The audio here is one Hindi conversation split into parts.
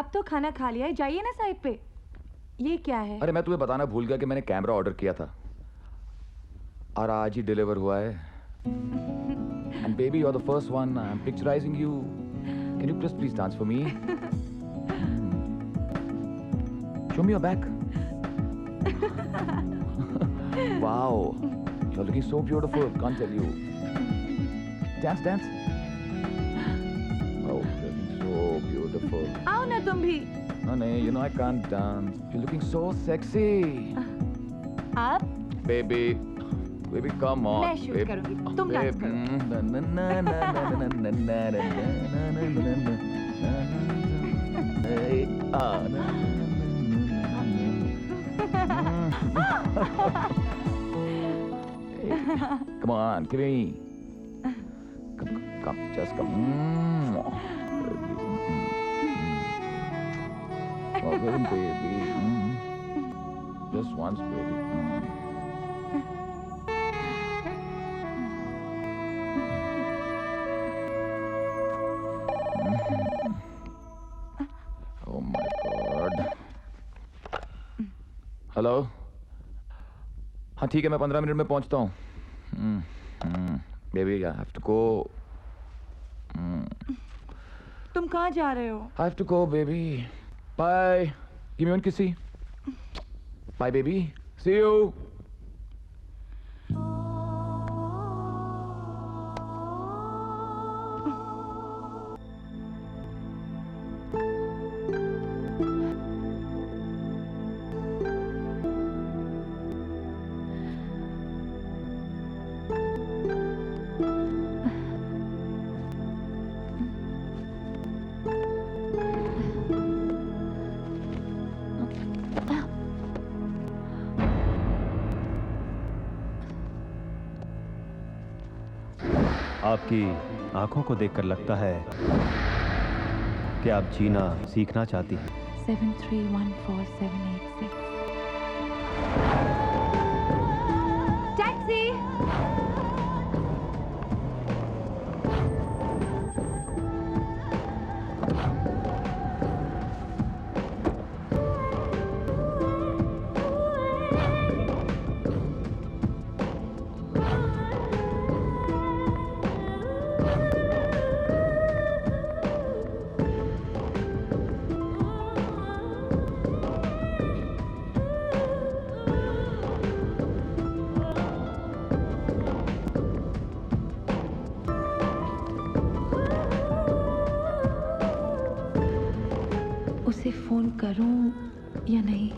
अब तो खाना खा लिया है, जाइए ना साइड पे। ये क्या है? अरे मैं तुम्हें बताना भूल गया कि मैंने कैमरा ऑर्डर किया था और आज ही डिलीवर हुआ है। And baby, you are the first one I am picturising you. Can you please dance for me? Show me your back. Wow, you are looking so beautiful, can't tell you. Dance dance. Oh, looking so beautiful. आओ ना तुम भी। Honey, you know I can't dance. You're looking so sexy. आप? Baby, come on. मैं शूट करूंगी, तुम डांस करो। Come on, give me. Come, just come. Oh, baby. Just once, baby. Oh my God. Hello. हाँ ठीक है, मैं 15 मिनट में पहुंचता हूँ। Baby, I have to go. तुम कहाँ जा रहे हो? I have to go, baby. Bye. Give me one kissy. Bye, baby. See you. आपकी आंखों को देखकर लगता है कि आप जीना सीखना चाहती हैं। 731478 टैक्सी। उसे फोन करूं या नहीं?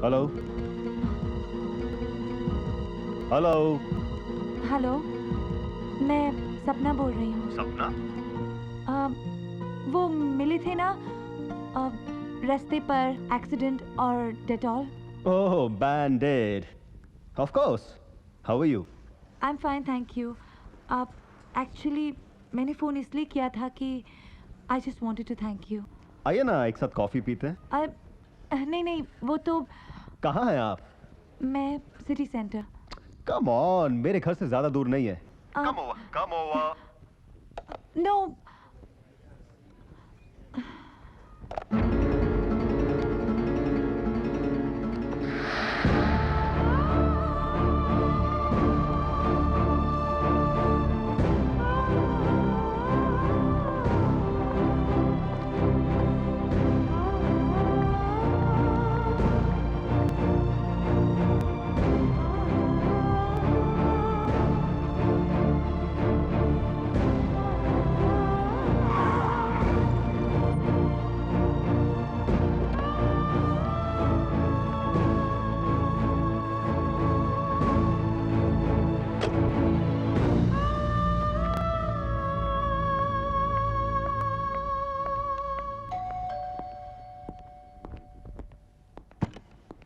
हेलो हेलो हेलो, मैं सपना बोल रही हूँ। सपना? वो मिले थे ना रास्ते पर, एक्सीडेंट और Dettol. Oh, bandaid. Of course. How are you? I am fine, thank you. Actually मैंने फ़ोन इसलिए किया था कि I just wanted to thank you. आइए ना, एक साथ कॉफी पीते हैं। नहीं, वो तो। कहाँ हैं आप? मैं सिटी सेंटर। कम ऑन, मेरे घर से ज्यादा दूर नहीं है। Come over. No.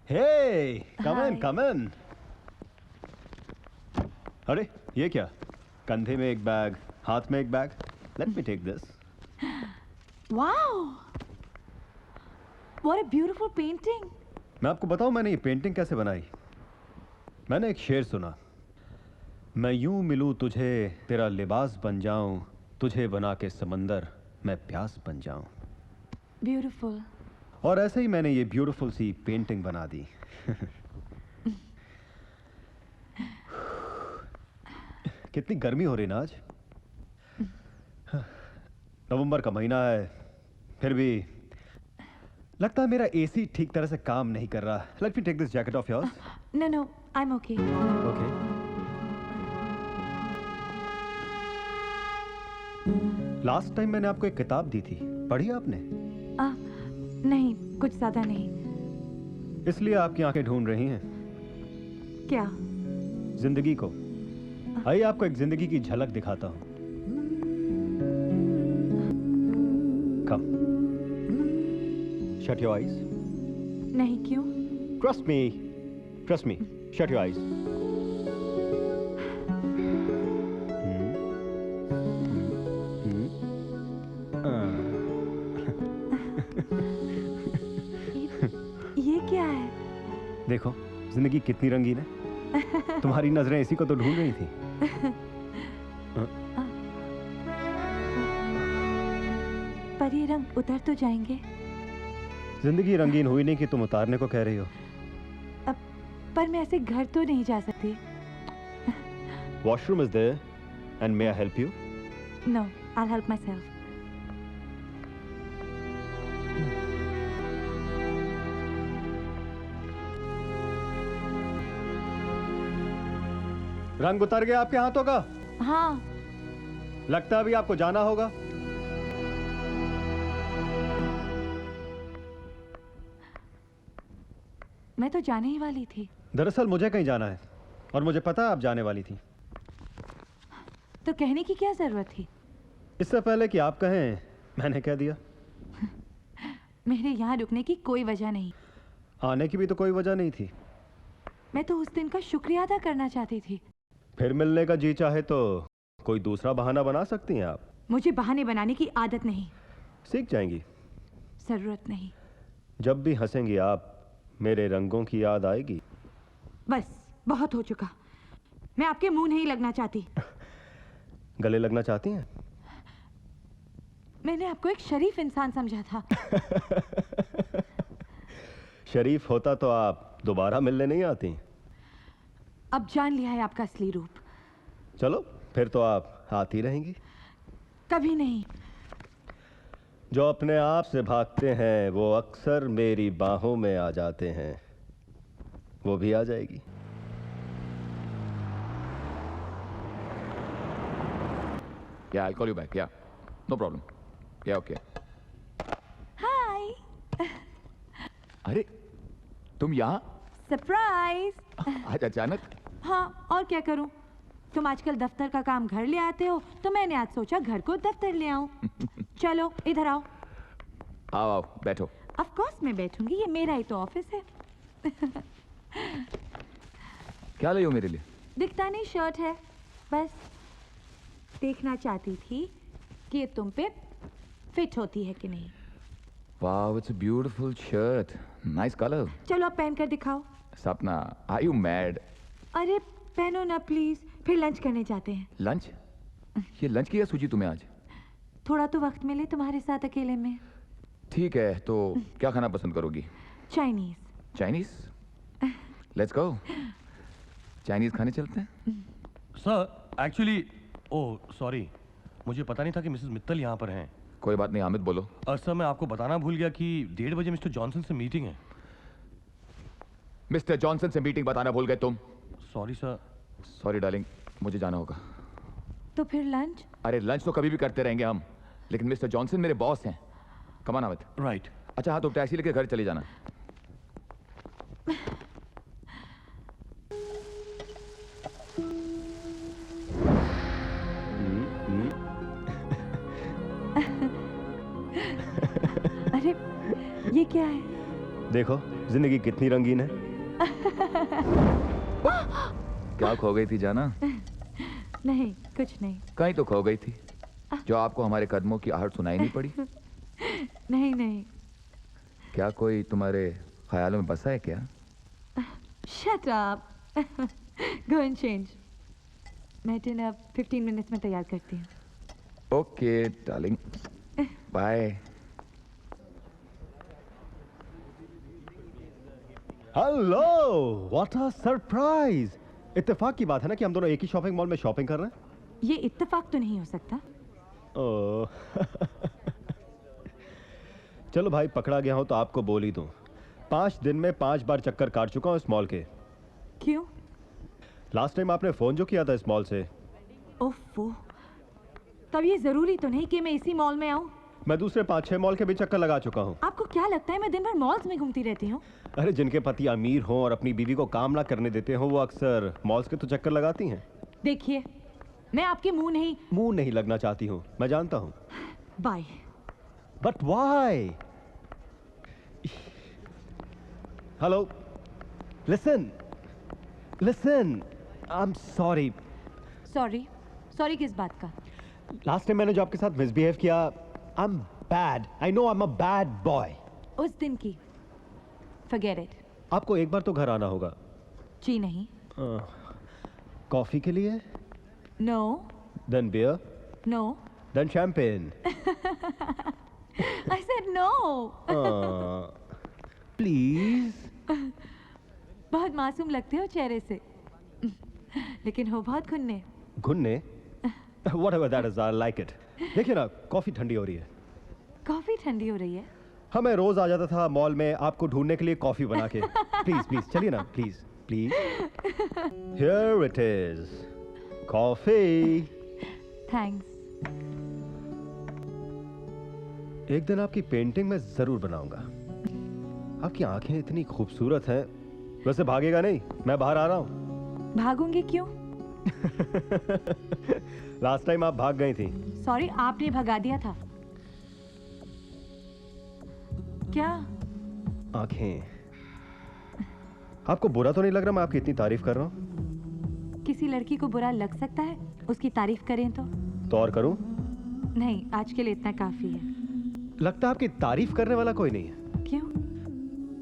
Hey, come in, Hi. come in. अरे ये क्या? कंधे में एक बैग, हाथ में एक bag. Let me take this. Wow! What a beautiful painting. मैं आपको बताऊं मैंने ये पेंटिंग कैसे बनाई. मैंने एक शेर सुना. मैं यूं मिलूं तुझे, तेरा लिबास बन जाऊं, तुझे बना के समंदर मैं प्यास बन जाऊं. Beautiful. और ऐसे ही मैंने ये ब्यूटीफुल सी पेंटिंग बना दी. कितनी गर्मी हो रही ना आज. नवंबर का महीना है, फिर भी लगता है मेरा एसी ठीक तरह से काम नहीं कर रहा. Let me take this jacket off yours. No, no, I'm okay. Okay. Last time मैंने आपको एक किताब दी थी, पढ़ी आपने? नहीं, कुछ ज़्यादा नहीं. इसलिए आपकी आंखें ढूंढ रही हैं क्या? जिंदगी को. आइए आपको एक जिंदगी की झलक दिखाता हूं. कम. Shut your eyes. नहीं, क्यों? Trust me. Trust me. Shut your eyes. ये क्या है? देखो जिंदगी कितनी रंगीन है. तुम्हारी नजरें इसी को तो ढूंढ रही थी. पर ये रंग उतर तो जाएंगे. जिंदगी रंगीन हुई नहीं कि तुम उतारने को कह रही हो. पर मैं ऐसे घर तो नहीं जा सकती. Washroom is there and may I help you. No, I'll help myself. रंग उतर गया आपके हाथों का. हाँ. लगता है अभी आपको जाना होगा. मैं तो जाने ही वाली थी. दरअसल मुझे कहीं जाना है और मुझे पता है आप जाने वाली थी. तो कहने की क्या जरूरत थी? इससे पहले कि आप कहें मैंने कह दिया. मेरे यहाँ रुकने की कोई वजह नहीं. आने की भी तो कोई वजह नहीं थी. मैं तो उस दिन का शुक्रिया अदा करना चाहती थी. फिर मिलने का जी चाहे तो कोई दूसरा बहाना बना सकती हैं आप. मुझे बहाने बनाने की आदत नहीं. सीख जाएंगी. जरूरत नहीं. जब भी हंसेंगी आप मेरे रंगों की याद आएगी. बस बहुत हो चुका. मैं आपके मुंह नहीं लगना चाहती. गले लगना चाहती हैं? मैंने आपको एक शरीफ इंसान समझा था. शरीफ होता तो आप दोबारा मिलने नहीं आती. अब जान लिया है आपका असली रूप. चलो फिर तो आप आती रहेंगी. कभी नहीं. जो अपने आप से भागते हैं वो अक्सर मेरी बाहों में आ जाते हैं. वो भी आ जाएगी. Yeah, I'll call you back. Yeah, no problem. Yeah, okay. हाय. अरे तुम यहाँ सरप्राइज. आज अचानक? हाँ, और क्या करूं? तुम आजकल दफ्तर का काम घर ले आते हो, तो मैंने आज सोचा घर को दफ्तर ले आऊं. चलो इधर आओ. आओ आओ बैठो. ऑफ कोर्स मैं बैठूंगी. ये मेरा ही तो ऑफिस है. क्या लाई हो मेरे लिए? दिखता नहीं, शर्ट है. बस देखना चाहती थी कि ये तुम पे फिट होती है कि नहीं. Wow, it's a beautiful shirt. Nice color. चलो अब पहन कर दिखाओ. सपना, are you mad? अरे पहनो ना प्लीज. फिर लंच करने जाते हैं. लंच? ये लंच की क्या सूझी तुम्हें आज? थोड़ा तो वक्त मिले तुम्हारे साथ अकेले में. ठीक है, तो क्या खाना पसंद करोगी? Chinese. Chinese? Let's go. Chinese खाने चलते हैं. सर एक्चुअली ओह सॉरी, मुझे पता नहीं था कि मिसेस मित्तल यहाँ पर हैं. कोई बात नहीं, हामिद बोलो. सर मैं आपको बताना भूल गया कि 1:30 बजे मिस्टर जॉनसन से मीटिंग है. मिस्टर जॉनसन से मीटिंग बताना भूल गए तुम. Sorry sir. सॉरी डार्लिंग, मुझे जाना होगा. तो फिर लंच? अरे लंच तो कभी भी करते रहेंगे हम, लेकिन मिस्टर जॉनसन मेरे बॉस हैं. Come on Hamid. राइट. अच्छा हाँ, तो टैक्सी लेके घर चले जाना. अरे ये क्या है? देखो जिंदगी कितनी रंगीन है। क्या खो गई थी जाना? नहीं, कुछ नहीं। कहीं तो खो गई थी जो आपको हमारे कदमों की आहट सुनाई नहीं पड़ी। नहीं नहीं। क्या कोई तुम्हारे ख्यालों में बसा है क्या? Shut up. Go and change. मैं डिनर 15 मिनट्स में तैयार करती हूँ। Okay darling, bye. Hello, what a surprise. इत्तेफाक की बात है ना कि हम दोनों एक ही शॉपिंग मॉल में शॉपिंग कर रहे हैं। ये इत्तेफाक तो नहीं हो सकता। ओह। चलो भाई, पकड़ा गया हूं तो आपको बोल ही दूं। 5 दिन में 5 बार चक्कर काट चुका हूं इस मॉल के। क्यों? लास्ट टाइम आपने फोन जो किया था इस मॉल से। ओफो, तब ये जरूरी तो नहीं कि मैं इसी मॉल में आऊं। मैं दूसरे 5-6 मॉल के भी चक्कर लगा चुका हूं। आपको क्या लगता है मैं दिन भर मॉल्स में घूमती रहती हूँ? अरे, जिनके पति अमीर हों और अपनी बीवी को काम ना करने देते हो, वो अक्सर मॉल्स के तो चक्कर लगाती हैं। देखिए, मैं आपके मुंह नहीं लगना चाहती हूँ, मैं जानता हूँ। Bye. But why? Hello, listen, I am sorry. Sorry किस बात का? लास्ट टाइम मैंने जो आपके साथ मिसबिहेव किया, I am bad, I know I am a bad boy. उस दिन की फॉरगेट इट। आपको एक बार तो घर आना होगा। जी नहीं। कॉफी के लिए? No then beer? No. Then champagne? I said no. Please. बहुत मासूम लगते हो चेहरे से, लेकिन हो बहुत खुन्ने। घुन्ने? Whatever that is, I like it. देखिए ना, कॉफी ठंडी हो रही है। कॉफी ठंडी हो रही है? हाँ, मैं रोज आ जाता था मॉल में आपको ढूंढने के लिए कॉफी बना के। प्लीज चलिए ना, please. Here it is, coffee. Thanks. एक दिन आपकी पेंटिंग मैं जरूर बनाऊंगा। आपकी आंखें इतनी खूबसूरत हैं। वैसे भागेगा नहीं, मैं बाहर आ रहा हूँ। भागूंगी क्यों? लास्ट टाइम आप भाग गई थी। सॉरी, आपने भगा दिया था। क्या? आंखें। आपको बुरा तो नहीं लग रहा मैं आपकी इतनी तारीफ कर रहा हूँ? किसी लड़की को बुरा लग सकता है उसकी तारीफ करें तो और करूं? नहीं, आज के लिए इतना काफी है। लगता है आपकी तारीफ करने वाला कोई नहीं है। क्यों?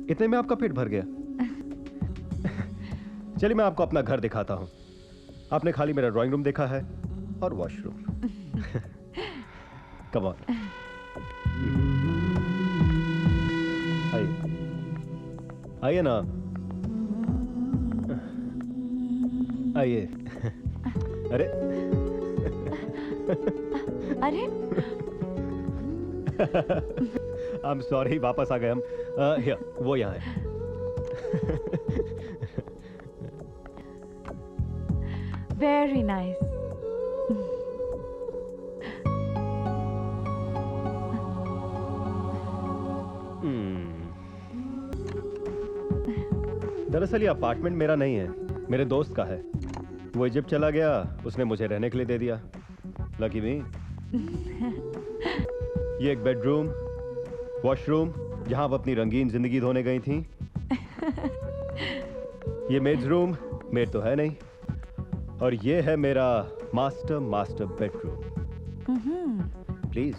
इतने में आपका पेट भर गया। चलिए मैं आपको अपना घर दिखाता हूँ। आपने खाली मेरा ड्राइंग रूम देखा है और वॉशरूम। कम ऑन, आइए ना, आइए। अरे अरे आई एम सॉरी, वापस आ गए हम। वो यहाँ है। Very nice. दरअसल ये अपार्टमेंट मेरा नहीं है, मेरे दोस्त का है। वो इजिप्ट चला गया, उसने मुझे रहने के लिए दे दिया। लकी मी। ये एक बेडरूम, वॉशरूम जहां आप अपनी रंगीन जिंदगी धोने गई थी। ये मेड्स रूम, मेड तो है नहीं। और ये है मेरा मास्टर बेडरूम। प्लीज